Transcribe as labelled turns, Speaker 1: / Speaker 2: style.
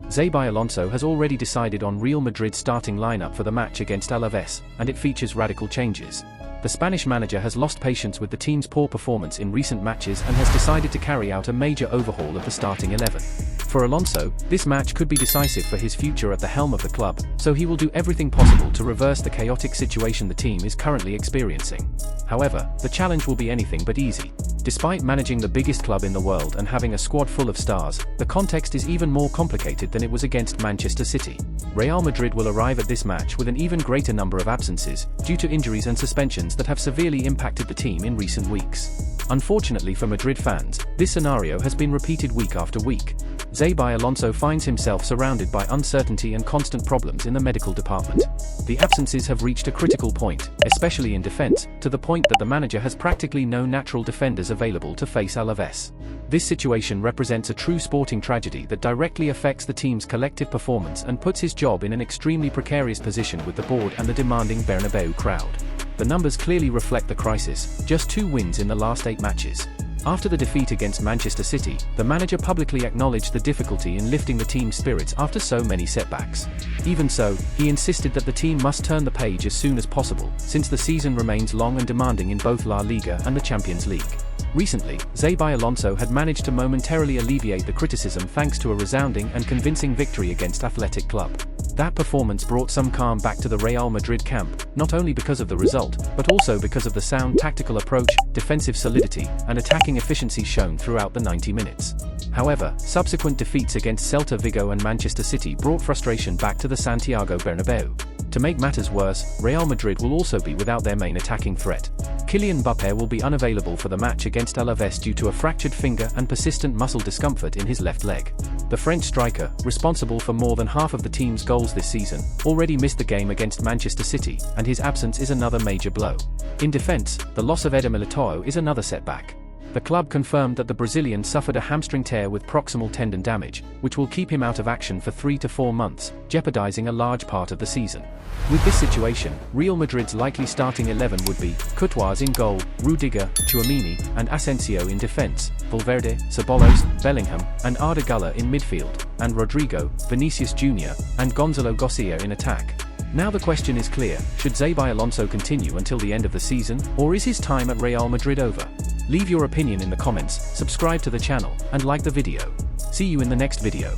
Speaker 1: Xabi Alonso has already decided on Real Madrid's starting lineup for the match against Alaves, and it features radical changes. The Spanish manager has lost patience with the team's poor performance in recent matches and has decided to carry out a major overhaul of the starting 11. For Alonso, this match could be decisive for his future at the helm of the club, so he will do everything possible to reverse the chaotic situation the team is currently experiencing. However, the challenge will be anything but easy. Despite managing the biggest club in the world and having a squad full of stars, the context is even more complicated than it was against Manchester City. Real Madrid will arrive at this match with an even greater number of absences, due to injuries and suspensions that have severely impacted the team in recent weeks. Unfortunately for Madrid fans, this scenario has been repeated week after week. Xabi Alonso finds himself surrounded by uncertainty and constant problems in the medical department. The absences have reached a critical point, especially in defense, to the point that the manager has practically no natural defenders available to face Alaves. This situation represents a true sporting tragedy that directly affects the team's collective performance and puts his job in an extremely precarious position with the board and the demanding Bernabeu crowd. The numbers clearly reflect the crisis, just 2 wins in the last 8 matches. After the defeat against Manchester City, the manager publicly acknowledged the difficulty in lifting the team's spirits after so many setbacks. Even so, he insisted that the team must turn the page as soon as possible, since the season remains long and demanding in both La Liga and the Champions League. Recently, Xabi Alonso had managed to momentarily alleviate the criticism thanks to a resounding and convincing victory against Athletic Club. That performance brought some calm back to the Real Madrid camp, not only because of the result, but also because of the sound tactical approach, defensive solidity, and attacking efficiency shown throughout the 90 minutes. However, subsequent defeats against Celta Vigo and Manchester City brought frustration back to the Santiago Bernabeu. To make matters worse, Real Madrid will also be without their main attacking threat. Kylian Mbappé will be unavailable for the match against Alaves due to a fractured finger and persistent muscle discomfort in his left leg. The French striker, responsible for more than half of the team's goals this season, already missed the game against Manchester City, and his absence is another major blow. In defense, the loss of Eder Militao is another setback. The club confirmed that the Brazilian suffered a hamstring tear with proximal tendon damage, which will keep him out of action for 3 to 4 months, jeopardizing a large part of the season. With this situation, Real Madrid's likely starting 11 would be Courtois in goal, Rudiger, Tchouaméni, and Asensio in defense, Valverde, Ceballos, Bellingham, and Arda Güler in midfield, and Rodrigo, Vinicius Jr., and Gonzalo Garcia in attack. Now the question is clear: should Xabi Alonso continue until the end of the season, or is his time at Real Madrid over? Leave your opinion in the comments, subscribe to the channel, and like the video. See you in the next video.